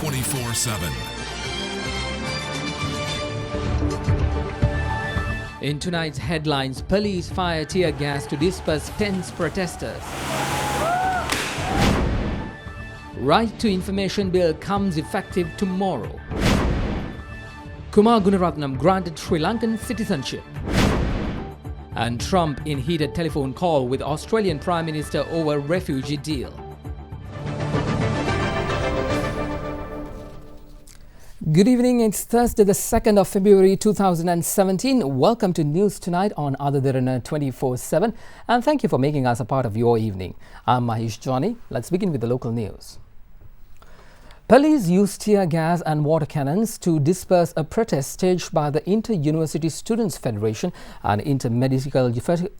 24/7. In tonight's headlines, police fire tear gas to disperse tense protesters. Right to information bill comes effective tomorrow. Kumar Gunaratnam granted Sri Lankan citizenship. And Trump in heated telephone call with Australian Prime Minister over refugee deal. Good evening, it's Thursday the 2nd of February 2017. Welcome to News Tonight on Derana 24/7 and thank you for making us a part of your evening. I'm Mahesh Johnny. Let's begin with the local news. Police used tear gas and water cannons to disperse a protest staged by the Inter-University Students' Federation and Inter-Medical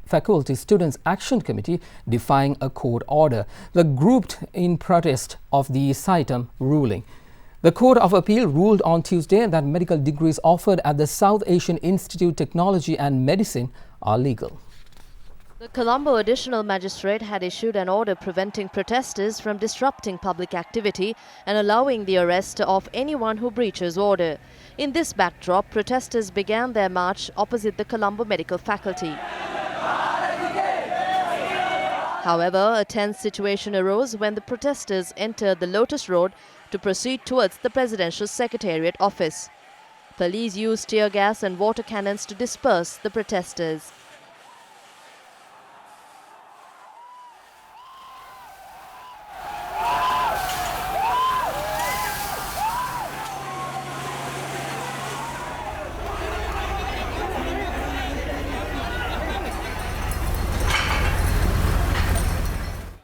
Faculty Students' Action Committee defying a court order. The grouped in protest of the CITEM ruling. The Court of Appeal ruled on Tuesday that medical degrees offered at the South Asian Institute Technology and Medicine are legal. The Colombo Additional Magistrate had issued an order preventing protesters from disrupting public activity and allowing the arrest of anyone who breaches order. In this backdrop, protesters began their march opposite the Colombo Medical Faculty. However, a tense situation arose when the protesters entered the Lotus Road to proceed towards the Presidential Secretariat office. Police used tear gas and water cannons to disperse the protesters.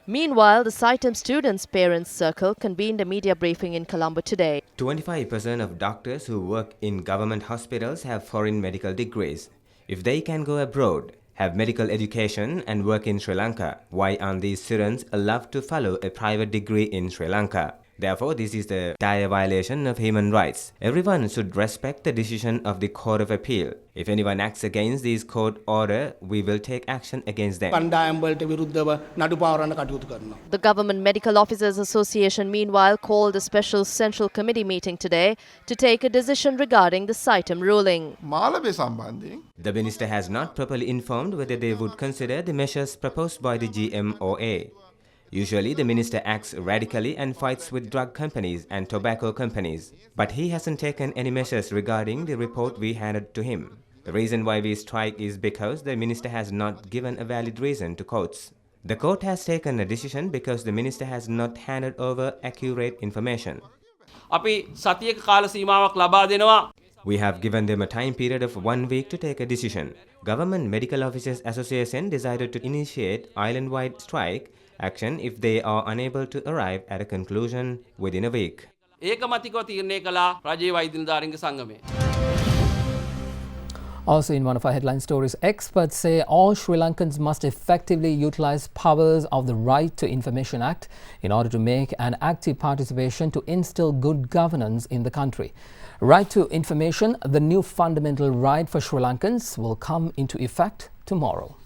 Meanwhile, the CITEM Students' Parents Circle convened a media briefing in Colombo today. 25% of doctors who work in government hospitals have foreign medical degrees. If they can go abroad, have medical education and work in Sri Lanka, why aren't these students allowed to follow a private degree in Sri Lanka? Therefore, this is the dire violation of human rights. Everyone should respect the decision of the Court of Appeal. If anyone acts against this court order, we will take action against them. The Government Medical Officers Association, meanwhile, called a special Central Committee meeting today to take a decision regarding the CITEM ruling. The minister has not properly informed whether they would consider the measures proposed by the GMOA. Usually, the minister acts radically and fights with drug companies and tobacco companies. But he hasn't taken any measures regarding the report we handed to him. The reason why we strike is because the minister has not given a valid reason to courts. The court has taken a decision because the minister has not handed over accurate information. We have given them a time period of 1 week to take a decision. Government Medical Officers Association decided to initiate island-wide strike action if they are unable to arrive at a conclusion within a week. Also in one of our headline stories, experts say all Sri Lankans must effectively utilize powers of the Right to Information Act in order to make an active participation to instill good governance in the country. Right to information, the new fundamental right for Sri Lankans, will come into effect tomorrow.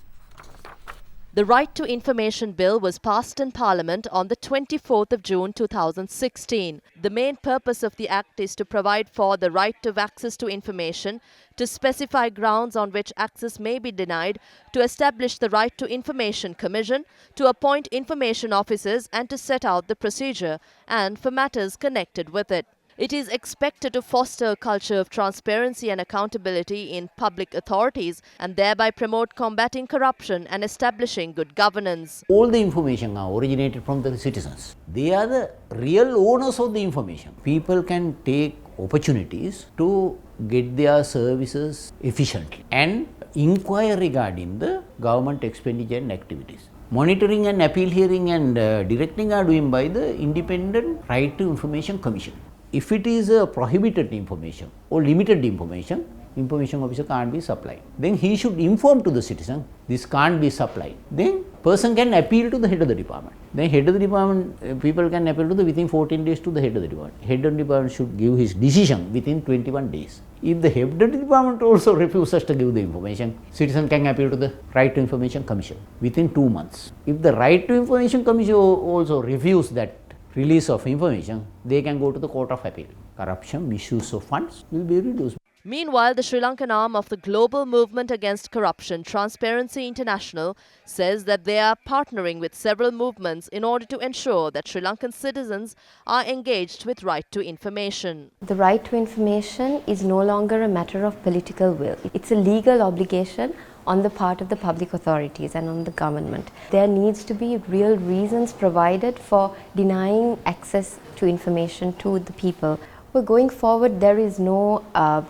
The Right to Information Bill was passed in Parliament on the 24th of June 2016. The main purpose of the Act is to provide for the right of access to information, to specify grounds on which access may be denied, to establish the Right to Information Commission, to appoint information officers and to set out the procedure, and for matters connected with it. It is expected to foster a culture of transparency and accountability in public authorities and thereby promote combating corruption and establishing good governance. All the information are originated from the citizens. They are the real owners of the information. People can take opportunities to get their services efficiently and inquire regarding the government expenditure and activities. Monitoring and appeal hearing and directing are doing by the Independent Right to Information Commission. If it is prohibited information or limited information, information officer can't be supplied. Then he should inform to the citizen, this can't be supplied. Then person can appeal to the head of the department. Then head of the department, people can appeal to the within 14 days to the head of the department. Head of the department should give his decision within 21 days. If the head of the department also refuses to give the information, citizen can appeal to the Right to Information Commission within 2 months. If the Right to Information Commission also refuses that release of information, they can go to the Court of Appeal. Corruption, misuse of funds will be reduced. Meanwhile, the Sri Lankan arm of the global movement against corruption, Transparency International, says that they are partnering with several movements in order to ensure that Sri Lankan citizens are engaged with right to information. The right to information is no longer a matter of political will. It's a legal obligation on the part of the public authorities and on the government. There needs to be real reasons provided for denying access to information to the people. Well, going forward, there is no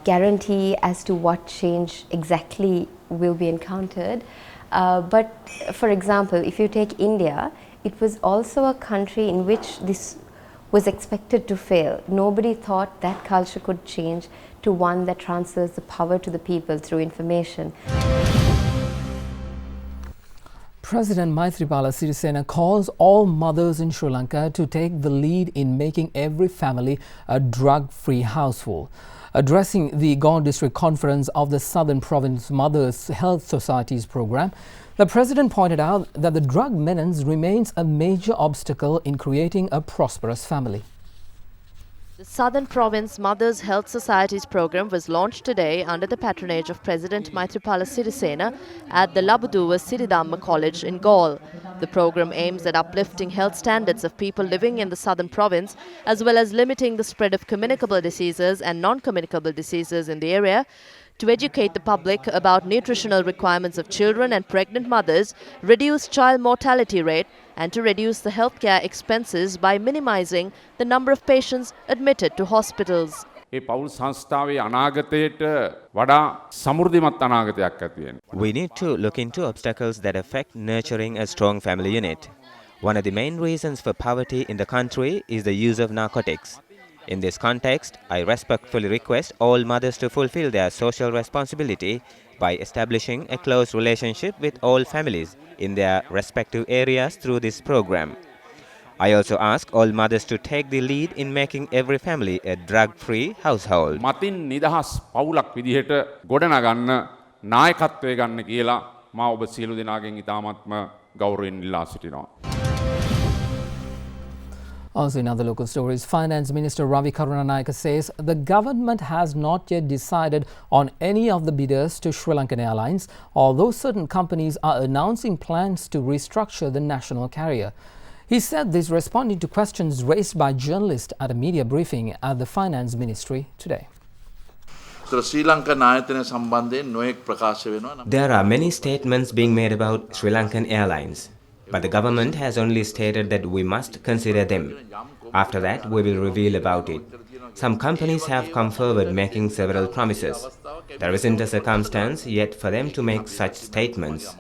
guarantee as to what change exactly will be encountered. But for example, if you take India, it was also a country in which this was expected to fail. Nobody thought that culture could change to one that transfers the power to the people through information. President Maithripala Sirisena calls all mothers in Sri Lanka to take the lead in making every family a drug-free household. Addressing the Galle District Conference of the Southern Province Mothers Health Societies program, the President pointed out that the drug menace remains a major obstacle in creating a prosperous family. The Southern Province Mothers Health Societies program was launched today under the patronage of President Maithripala Sirisena at the Labuduwa Siridhamma College in Galle. The program aims at uplifting health standards of people living in the Southern Province, as well as limiting the spread of communicable diseases and non-communicable diseases in the area, to educate the public about nutritional requirements of children and pregnant mothers, reduce child mortality rate, and to reduce the healthcare expenses by minimizing the number of patients admitted to hospitals. We need to look into obstacles that affect nurturing a strong family unit. One of the main reasons for poverty in the country is the use of narcotics. In this context, I respectfully request all mothers to fulfill their social responsibility by establishing a close relationship with all families in their respective areas through this program. I also ask all mothers to take the lead in making every family a drug-free household. මතින් නිදහස් පවුලක් විදිහට ගොඩනගන්න නායකත්වය ගන්න කියලා මා ඔබ සියලු දෙනාගෙන් ඉතාමත්ම ගෞරවයෙන් ඉල්ලා සිටිනවා. Also in other local stories, Finance Minister Ravi Karunanayake says the government has not yet decided on any of the bidders to Sri Lankan Airlines, although certain companies are announcing plans to restructure the national carrier. He said this responding to questions raised by journalists at a media briefing at the Finance Ministry today. There are many statements being made about Sri Lankan Airlines. But the government has only stated that we must consider them. After that, we will reveal about it. Some companies have come forward making several promises. There isn't a circumstance yet for them to make such statements.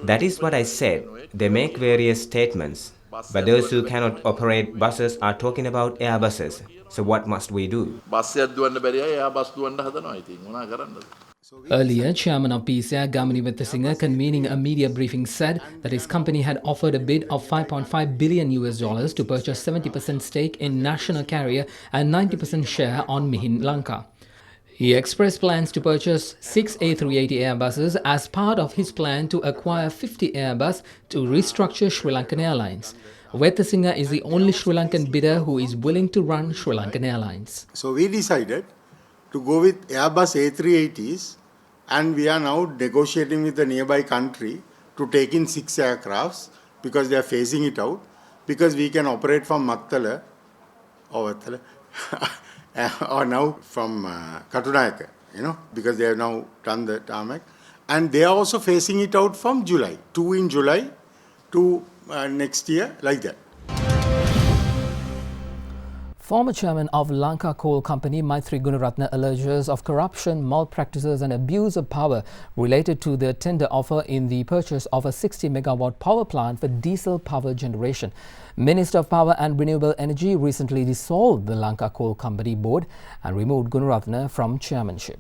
That is what I said. They make various statements. But those who cannot operate buses are talking about Airbuses. So what must we do? Earlier, Chairman of PCA, Gamini Wethasinga, convening a media briefing, said that his company had offered a bid of $5.5 billion to purchase 70% stake in national carrier and 90% share on Mihin Lanka. He expressed plans to purchase 6 A380 Airbuses as part of his plan to acquire 50 Airbus to restructure Sri Lankan Airlines. Wethasinga is the only Sri Lankan bidder who is willing to run Sri Lankan Airlines. So we decided to go with Airbus A380s, and we are now negotiating with the nearby country to take in 6 aircrafts because they are phasing it out, because we can operate from Mattala or now from Katunayaka, because they have now done the tarmac. And they are also phasing it out from July, 2 in July to next year, like that. Former chairman of Lanka Coal Company Maithri Gunaratne alleges of corruption, malpractices and abuse of power related to the tender offer in the purchase of a 60-megawatt power plant for diesel power generation. Minister of Power and Renewable Energy recently dissolved the Lanka Coal Company board and removed Gunaratne from chairmanship.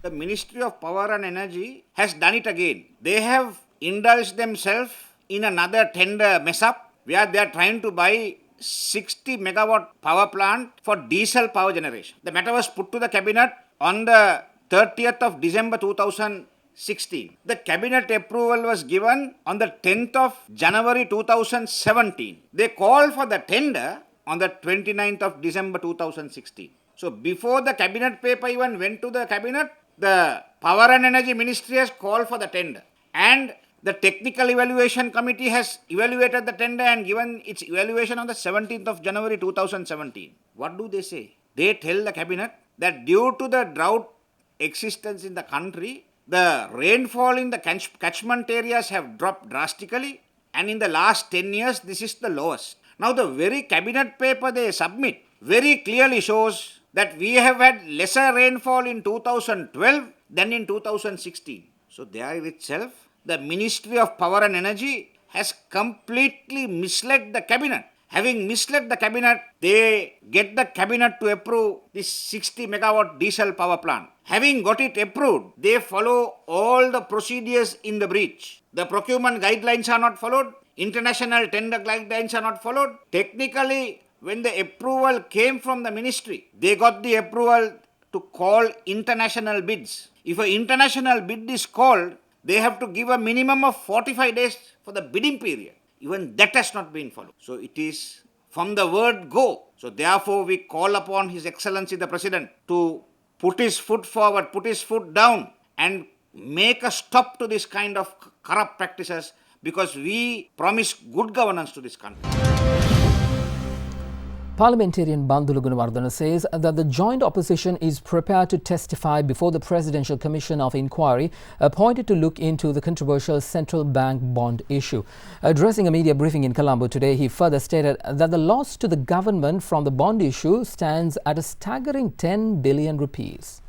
The Ministry of Power and Energy has done it again. They have indulged themselves in another tender mess-up where they are trying to buy 60 megawatt power plant for diesel power generation. The matter was put to the cabinet on the 30th of December 2018. 2016. The cabinet approval was given on the 10th of January 2017. They called for the tender on the 29th of December 2016. So before the cabinet paper even went to the cabinet, the Power and Energy Ministry has called for the tender. And the Technical Evaluation Committee has evaluated the tender and given its evaluation on the 17th of January 2017. What do they say? They tell the cabinet that due to the drought existence in the country, the rainfall in the catchment areas have dropped drastically, and in the last 10 years, this is the lowest. Now, the very cabinet paper they submit very clearly shows that we have had lesser rainfall in 2012 than in 2016. So, there itself, the Ministry of Power and Energy has completely misled the cabinet. Having misled the cabinet, they get the cabinet to approve this 60 megawatt diesel power plant. Having got it approved, they follow all the procedures in the breach. The procurement guidelines are not followed. International tender guidelines are not followed. Technically, when the approval came from the ministry, they got the approval to call international bids. If an international bid is called, they have to give a minimum of 45 days for the bidding period. Even that has not been followed. So it is from the word go. So therefore we call upon His Excellency the President to put his foot forward, put his foot down and make a stop to this kind of corrupt practices, because we promise good governance to this country. Parliamentarian Bandulu Gunawardena says that the joint opposition is prepared to testify before the Presidential Commission of Inquiry appointed to look into the controversial central bank bond issue. Addressing a media briefing in Colombo today, he further stated that the loss to the government from the bond issue stands at a staggering 10 billion rupees.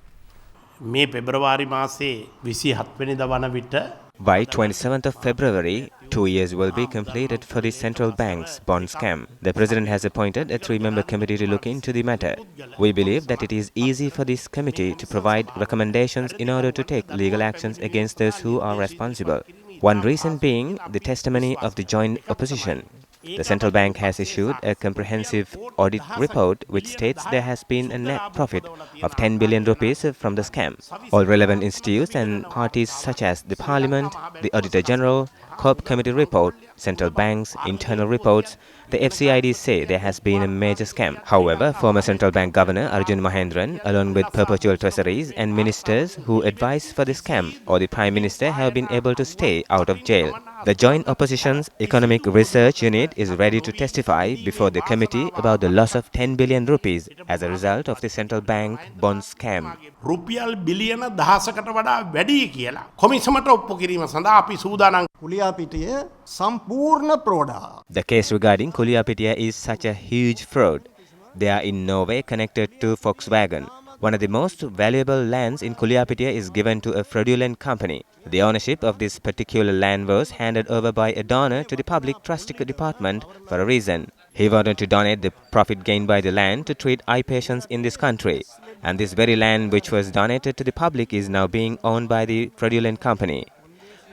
මේ පෙබරවාරි මාසේ 27 වෙනිදා වන විට By 27th of February, 2 years will be completed for the central bank's bond scam. The President has appointed a 3-member committee to look into the matter. We believe that it is easy for this committee to provide recommendations in order to take legal actions against those who are responsible. One reason being the testimony of the joint opposition. The central bank has issued a comprehensive audit report which states there has been a net profit of 10 billion rupees from the scam. All relevant institutes and parties such as the Parliament, the Auditor General, Corp Committee report, central banks, internal reports, the FCID say there has been a major scam. However, former central bank governor Arjun Mahendran, along with perpetual treasuries and ministers who advised for the scam or the Prime Minister, have been able to stay out of jail. The joint opposition's economic research unit is ready to testify before the committee about the loss of 10 billion rupees as a result of the central bank bond scam. රුපියල් බිලියන 1000කට වඩා වැඩි කියලා කොමිසමට ඔප්පු කිරීම සඳහා අපි සූදානම්. කුලියාපිටිය සම්පූර්ණ ප්‍රෝඩා. The case regarding Kuliapitiya is such a huge fraud. They are in no way connected to Volkswagen. One of the most valuable lands in Kuliapitiya is given to a fraudulent company. The ownership of this particular land was handed over by a donor to the Public Trust Department for a reason. He wanted to donate the profit gained by the land to treat eye patients in this country. And this very land which was donated to the public is now being owned by the fraudulent company.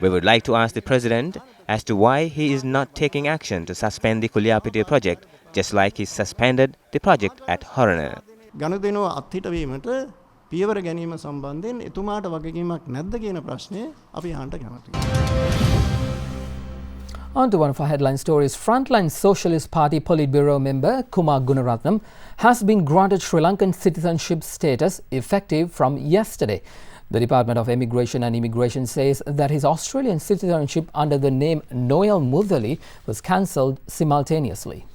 We would like to ask the President as to why he is not taking action to suspend the Kuliapitiya project, just like he suspended the project at Horana. ගනුදෙනුව අත්හිටවීමට පියවර ගැනීම සම්බන්ධයෙන් එතුමාට වගකීමක් නැද්ද කියන ප්‍රශ්නය අපි අහන්න කැමතියි. On to one of our headline stories. Frontline Socialist Party Politburo member Kumar Gunaratnam has been granted Sri Lankan citizenship status effective from yesterday. The Department of Immigration and Immigration says that his Australian citizenship under the name Noel Mudali was cancelled simultaneously.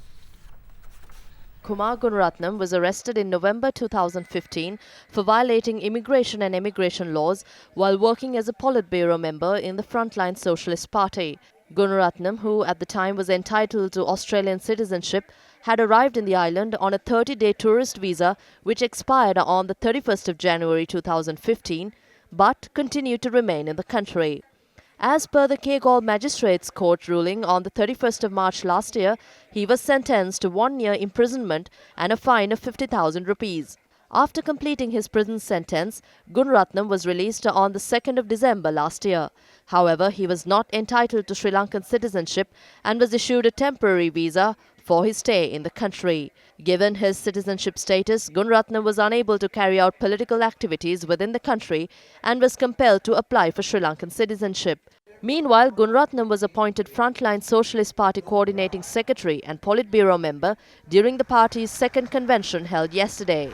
Kumar Gunaratnam was arrested in November 2015 for violating immigration and immigration laws while working as a Politburo member in the Frontline Socialist Party. Gunaratnam, who at the time was entitled to Australian citizenship, had arrived in the island on a 30-day tourist visa which expired on the 31st of January 2015, but continued to remain in the country. As per the Kegol Magistrates Court ruling on the 31st of March last year, he was sentenced to 1 year imprisonment and a fine of 50,000 rupees. After completing his prison sentence, Gunaratnam was released on the 2nd of December last year. However, he was not entitled to Sri Lankan citizenship and was issued a temporary visa for his stay in the country. Given his citizenship status, Gunaratnam was unable to carry out political activities within the country and was compelled to apply for Sri Lankan citizenship. Meanwhile, Gunaratnam was appointed Frontline Socialist Party Coordinating Secretary and Politburo member during the party's second convention held yesterday.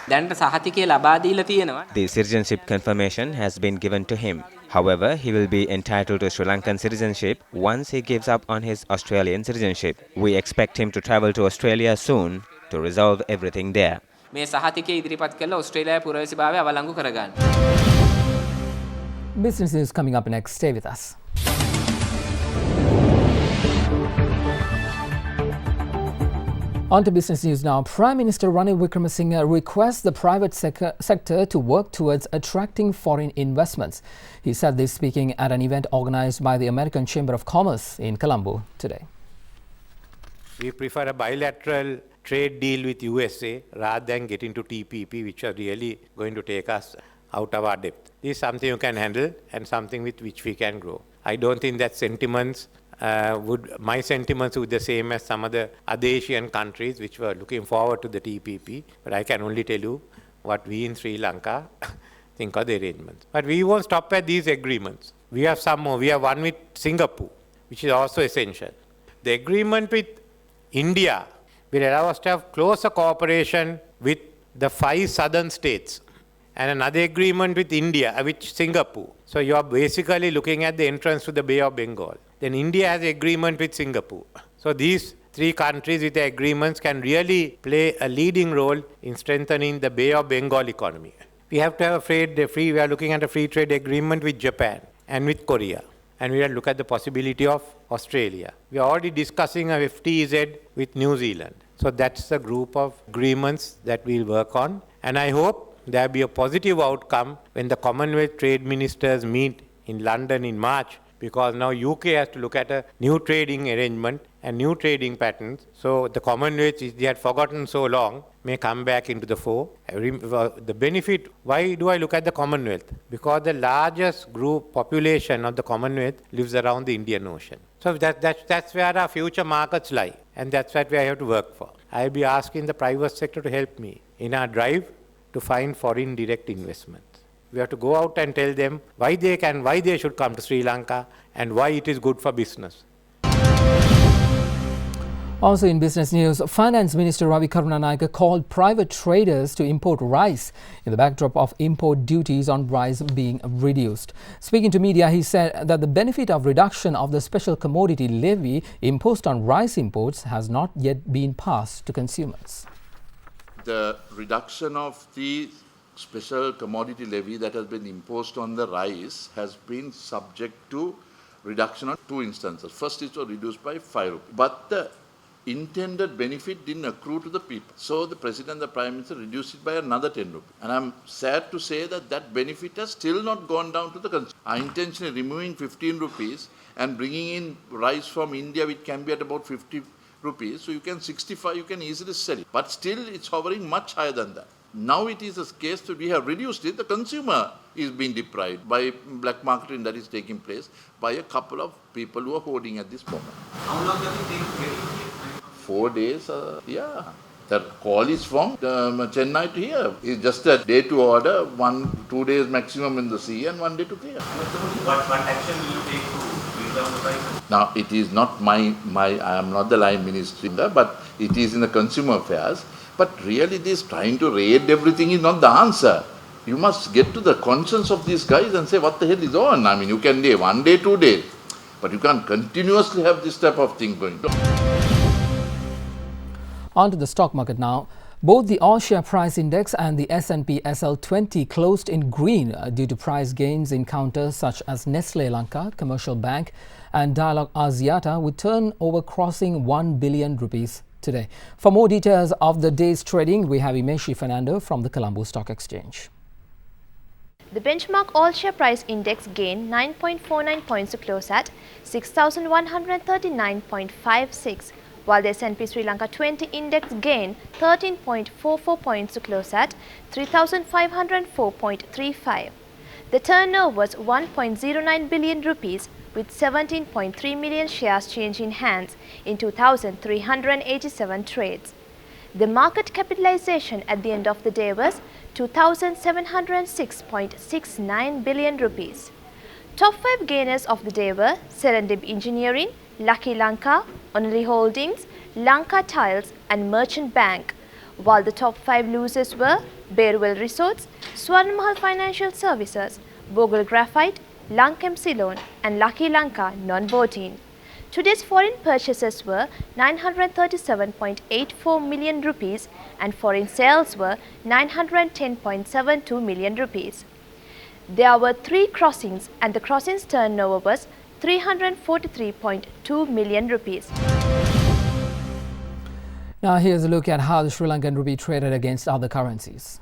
The citizenship confirmation has been given to him. However, he will be entitled to Sri Lankan citizenship once he gives up on his Australian citizenship. We expect him to travel to Australia soon to resolve everything there. Business news coming up next. Stay with us. On to business news now. Prime Minister Ranil Wickremesinghe requests the private sector to work towards attracting foreign investments. He said this speaking at an event organised by the American Chamber of Commerce in Colombo today. We prefer a bilateral trade deal with USA rather than get into TPP, which are really going to take us out of our depth. This is something you can handle and something with which we can grow. I don't think that my sentiments would be the same as some of the other Asian countries which were looking forward to the TPP, but I can only tell you what we in Sri Lanka think of the arrangements. But we won't stop at these agreements. We have some more. We have one with Singapore, which is also essential. The agreement with India will allow us to have closer cooperation with the 5 southern states, and another agreement with India, with Singapore. So you are basically looking at the entrance to the Bay of Bengal. Then India has an agreement with Singapore. So these 3 countries with the agreements can really play a leading role in strengthening the Bay of Bengal economy. We have to have we are looking at a free trade agreement with Japan and with Korea. And we will look at the possibility of Australia. We are already discussing a FTZ with New Zealand. So that's the group of agreements that we'll work on. And I hope there will be a positive outcome when the Commonwealth trade ministers meet in London in March, because now UK has to look at a new trading arrangement and new trading patterns. So the Commonwealth, which they had forgotten so long, may come back into the fore. The benefit, why do I look at the Commonwealth? Because the largest group population of the Commonwealth lives around the Indian Ocean. So that's where our future markets lie, and that's what we have to work for. I'll be asking the private sector to help me in our drive to find foreign direct investment. We have to go out and tell them why they should come to Sri Lanka and why it is good for business. Also in business news, Finance Minister Ravi Karunanayake called private traders to import rice in the backdrop of import duties on rice being reduced. Speaking to media, he said that the benefit of reduction of the special commodity levy imposed on rice imports has not yet been passed to consumers. The reduction of the special commodity levy that has been imposed on the rice has been subject to reduction on 2 instances. First, it was reduced by 5 rupees. But the intended benefit didn't accrue to the people. So the President and the Prime Minister reduced it by another 10 rupees. And I'm sad to say that that benefit has still not gone down to the consumer. Our intention is removing 15 rupees and bringing in rice from India, which can be at about 50 rupees. So you can 65, you can easily sell it. But still it's hovering much higher than that. Now it is a case that we have reduced it. The consumer is being deprived by black marketing that is taking place by a couple of people who are hoarding at this moment. How long does it take to get it? 4 days, yeah. The call is from Chennai to here. It's just a day to order, 1-2 days maximum in the sea and 1 day to clear. What action will you take to bring down the price? Now, it is not I am not the line ministry, but it is in the consumer affairs. But really this trying to raid everything is not the answer. You must get to the conscience of these guys and say, what the hell is on? I mean, you can do 1 day, 2 days, but you can't continuously have this type of thing going on. On to the stock market now. Both the All-Share Price Index and the S&P SL20 closed in green due to price gains in counters such as Nestle Lanka, Commercial Bank and Dialog Axiata, with turnover crossing 1 billion rupees today. For more details of the day's trading, we have Imeshi Fernando from the Colombo Stock Exchange. The benchmark all-share price index gained 9.49 points to close at 6,139.56, while the S&P Sri Lanka 20 index gained 13.44 points to close at 3,504.35. The turnover was 1.09 billion rupees with 17.3 million shares changing hands in 2,387 trades. The market capitalization at the end of the day was 2,706.69 billion rupees. Top 5 gainers of the day were Serendip Engineering, Lucky Lanka, Only Holdings, Lanka Tiles and Merchant Bank, while the top 5 losers were Bearwell Resorts, Swarnamahal Financial Services, Bogle Graphite, Lankem Ceylon and Lucky Lanka non-voting. Today's foreign purchases were 937.84 million rupees and foreign sales were 910.72 million rupees. There were 3 crossings and the crossings turnover was 343.2 million rupees. Now here's a look at how the Sri Lankan rupee traded against other currencies.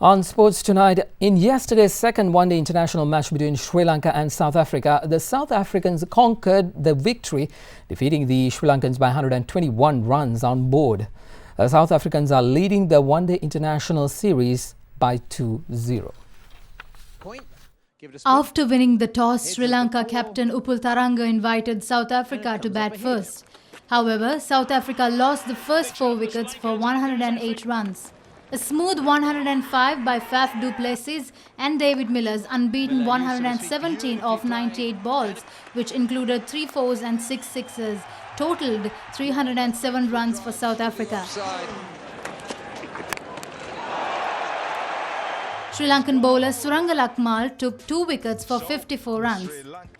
On sports tonight, in yesterday's second one-day international match between Sri Lanka and South Africa, the South Africans conquered the victory, defeating the Sri Lankans by 121 runs on board. The South Africans are leading the one-day international series by 2-0. After winning the toss, Sri Lanka captain Upul Tharanga invited South Africa to bat first. However, South Africa lost the first 4 wickets for 108 runs. A smooth 105 by Faf du Plessis and David Miller's unbeaten 117 of 98 balls, which included 3 fours and 6 sixes, totaled 307 runs for South Africa. Sri Lankan bowler Suranga Lakmal took 2 wickets for 54 runs.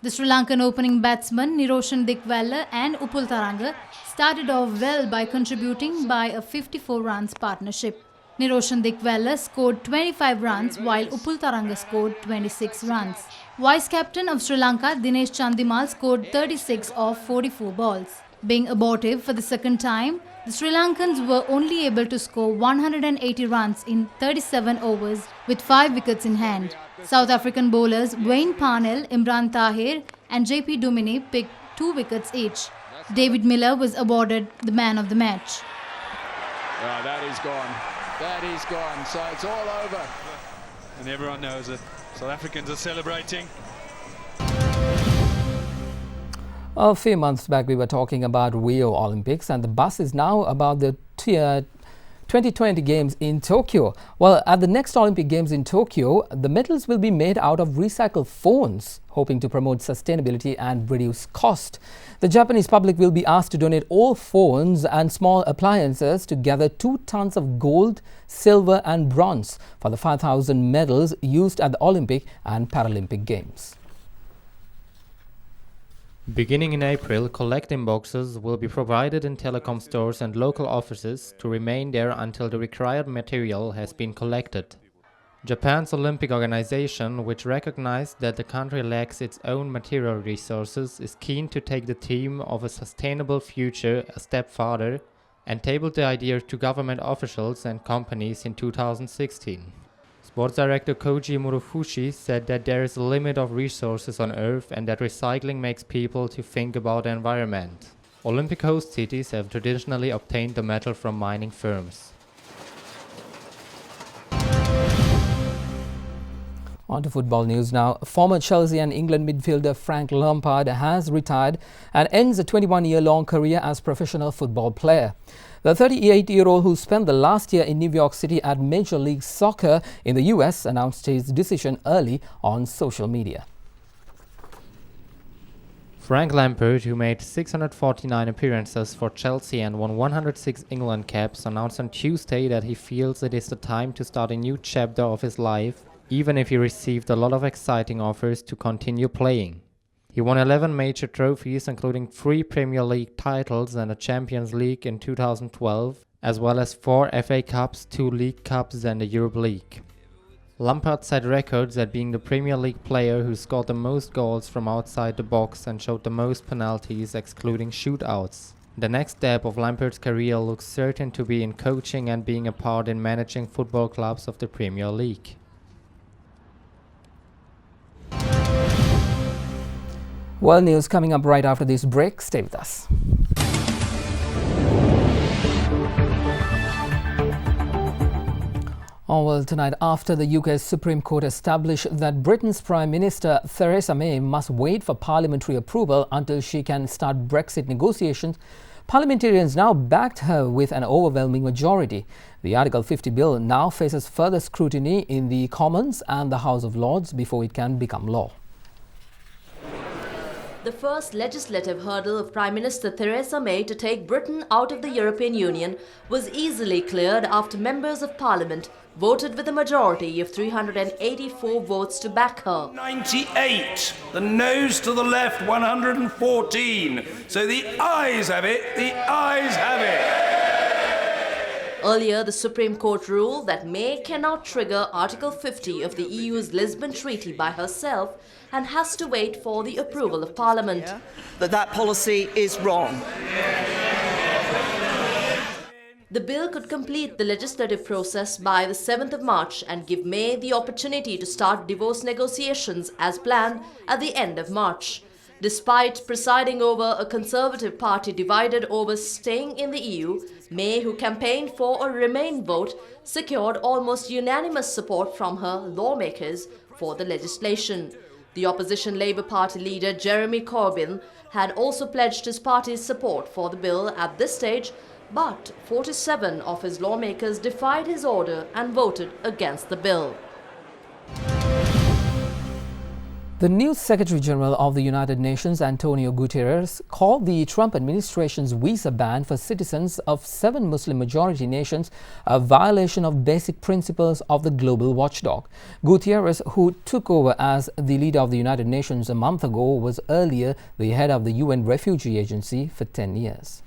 The Sri Lankan opening batsmen Niroshan Dickwella and Upul Tharanga started off well by contributing by a 54 runs partnership. Niroshan Dickwella scored 25 runs while Upul Tharanga scored 26 runs. Vice captain of Sri Lanka Dinesh Chandimal scored 36 of 44 balls. Being abortive for the second time, the Sri Lankans were only able to score 180 runs in 37 overs with 5 wickets in hand. South African bowlers Wayne Parnell, Imran Tahir and JP Duminy picked 2 wickets each. David Miller was awarded the man of the match. That is gone. That is gone. So it's all over. And everyone knows it. South Africans are celebrating. A few months back, we were talking about Rio Olympics, and the buzz is now about the 2020 Games in Tokyo. Well, at the next Olympic Games in Tokyo, the medals will be made out of recycled phones, hoping to promote sustainability and reduce cost. The Japanese public will be asked to donate all phones and small appliances to gather 2 tons of gold, silver and bronze for the 5,000 medals used at the Olympic and Paralympic Games. Beginning in April, collecting boxes will be provided in telecom stores and local offices to remain there until the required material has been collected. Japan's Olympic organization, which recognized that the country lacks its own material resources, is keen to take the theme of a sustainable future a step further and tabled the idea to government officials and companies in 2016. Sports director Koji Murufushi said that there is a limit of resources on Earth and that recycling makes people to think about the environment. Olympic host cities have traditionally obtained the metal from mining firms. On to football news now. Former Chelsea and England midfielder Frank Lampard has retired and ends a 21-year-long career as professional football player. The 38-year-old, who spent the last year in New York City at Major League Soccer in the US, announced his decision early on social media. Frank Lampard, who made 649 appearances for Chelsea and won 106 England caps, announced on Tuesday that he feels it is the time to start a new chapter of his life, even if he received a lot of exciting offers to continue playing. He won 11 major trophies, including 3 Premier League titles and a Champions League in 2012, as well as 4 FA Cups, 2 League Cups and a Europe League. Lampard set records at being the Premier League player who scored the most goals from outside the box and showed the most penalties, excluding shootouts. The next step of Lampard's career looks certain to be in coaching and being a part in managing football clubs of the Premier League. World news coming up right after this break. Stay with us. Oh, well, tonight, after the UK's Supreme Court established that Britain's Prime Minister Theresa May must wait for parliamentary approval until she can start Brexit negotiations, parliamentarians now backed her with an overwhelming majority. The Article 50 bill now faces further scrutiny in the Commons and the House of Lords before it can become law. The first legislative hurdle of Prime Minister Theresa May to take Britain out of the European Union was easily cleared after members of Parliament voted with a majority of 384 votes to back her. 98, the noes to the left 114. So the ayes have it, the ayes have it. Earlier, the Supreme Court ruled that May cannot trigger Article 50 of the EU's Lisbon Treaty by herself and has to wait for the approval of Parliament. That policy is wrong. The bill could complete the legislative process by the 7th of March and give May the opportunity to start divorce negotiations as planned at the end of March. Despite presiding over a Conservative Party divided over staying in the EU, May, who campaigned for a Remain vote, secured almost unanimous support from her lawmakers for the legislation. The opposition Labour Party leader Jeremy Corbyn had also pledged his party's support for the bill at this stage, but 47 of his lawmakers defied his order and voted against the bill. The new Secretary General of the United Nations, Antonio Guterres, called the Trump administration's visa ban for citizens of 7 Muslim-majority nations a violation of basic principles of the global watchdog. Guterres, who took over as the leader of the United Nations a month ago, was earlier the head of the UN Refugee Agency for 10 years.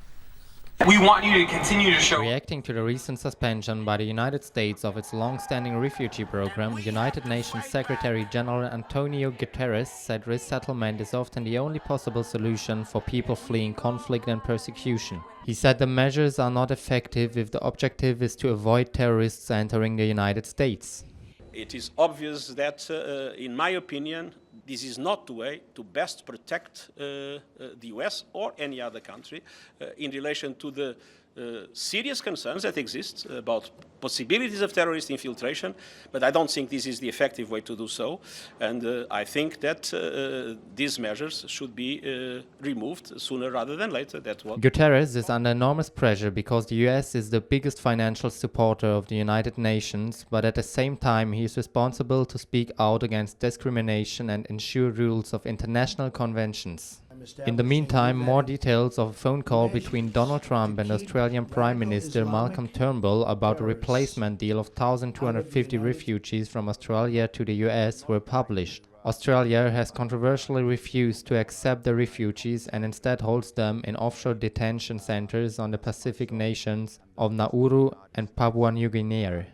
We want you to continue to show... Reacting to the recent suspension by the United States of its long-standing refugee program, United Nations Secretary General Antonio Guterres said resettlement is often the only possible solution for people fleeing conflict and persecution. He said the measures are not effective if the objective is to avoid terrorists entering the United States. It is obvious that, in my opinion, this is not the way to best protect the US or any other country in relation to the serious concerns that exist about possibilities of terrorist infiltration, but I don't think this is the effective way to do so, and I think that these measures should be removed sooner rather than later. Guterres is under enormous pressure because the US is the biggest financial supporter of the United Nations, but at the same time he is responsible to speak out against discrimination and ensure rules of international conventions. In the meantime, more details of a phone call between Donald Trump and Australian Prime Minister Malcolm Turnbull about a replacement deal of 1,250 refugees from Australia to the US were published. Australia has controversially refused to accept the refugees and instead holds them in offshore detention centers on the Pacific nations of Nauru and Papua New Guinea.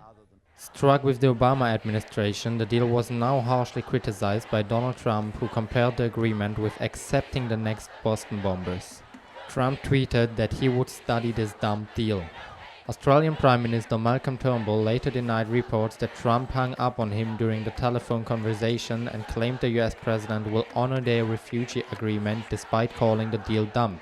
Struck with the Obama administration, the deal was now harshly criticized by Donald Trump, who compared the agreement with accepting the next Boston bombers. Trump tweeted that he would study this dumb deal. Australian Prime Minister Malcolm Turnbull later denied reports that Trump hung up on him during the telephone conversation and claimed the US president will honor their refugee agreement despite calling the deal dumb.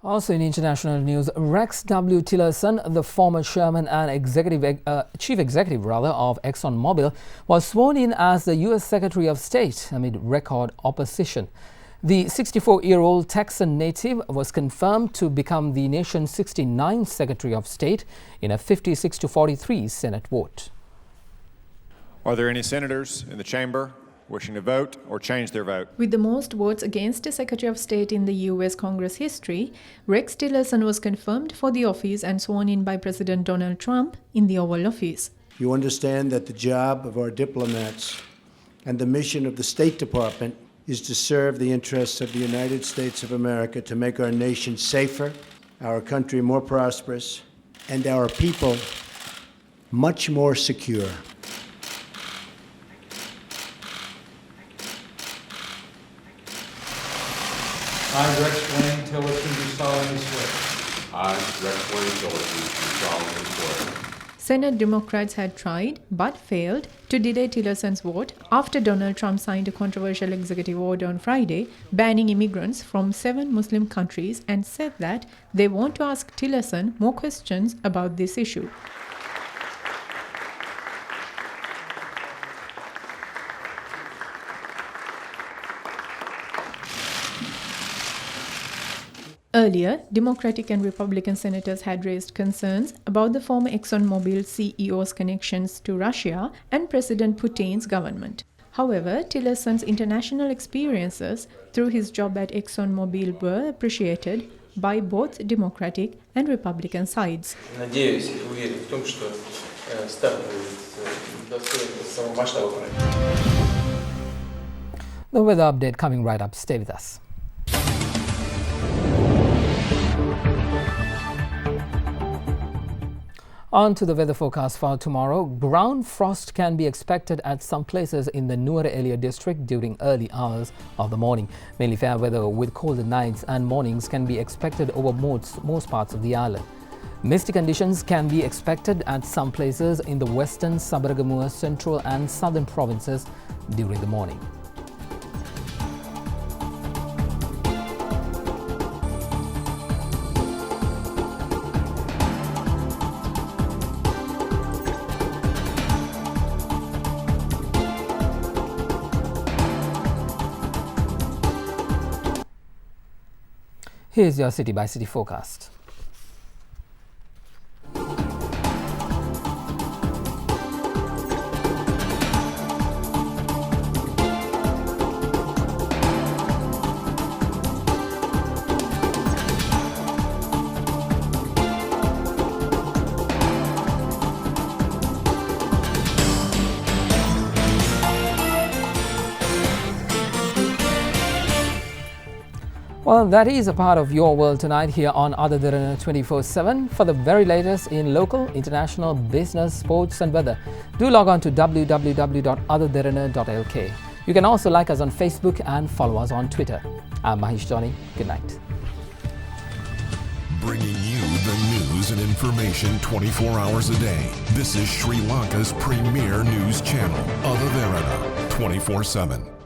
Also in international news, Rex W. Tillerson, the former chairman and chief executive of ExxonMobil, was sworn in as the U.S. Secretary of State amid record opposition. The 64-year-old Texan native was confirmed to become the nation's 69th Secretary of State in a 56-43 Senate vote. Are there any senators in the chamber wishing to vote or change their vote? With the most votes against a Secretary of State in the U.S. Congress history, Rex Tillerson was confirmed for the office and sworn in by President Donald Trump in the Oval Office. You understand that the job of our diplomats and the mission of the State Department is to serve the interests of the United States of America, to make our nation safer, our country more prosperous, and our people much more secure. I, Rex Wayne Tillerson, do solemnly swear. I, Rex Wayne Tillerson, do solemnly swear. Senate Democrats had tried, but failed, to delay Tillerson's vote after Donald Trump signed a controversial executive order on Friday banning immigrants from 7 Muslim countries and said that they want to ask Tillerson more questions about this issue. Earlier, Democratic and Republican senators had raised concerns about the former ExxonMobil CEO's connections to Russia and President Putin's government. However, Tillerson's international experiences through his job at ExxonMobil were appreciated by both Democratic and Republican sides. Надеюсь и уверен в том, что старт будет достоин самого масштаба проекта. The weather update coming right up. Stay with us. On to the weather forecast for tomorrow. Ground frost can be expected at some places in the Nuwara Elia district during early hours of the morning. Mainly fair weather with colder nights and mornings can be expected over most parts of the island. Misty conditions can be expected at some places in the western, Sabaragamuwa, central and southern provinces during the morning. Here's your city by city forecast. Well, that is a part of your world tonight here on Ada Derana 24/7. For the very latest in local, international, business, sports and weather, do log on to www.adaderana.lk. You can also like us on Facebook and follow us on Twitter. I'm Mahish Johnny. Good night. Bringing you the news and information 24 hours a day. This is Sri Lanka's premier news channel, Ada Derana 24/7.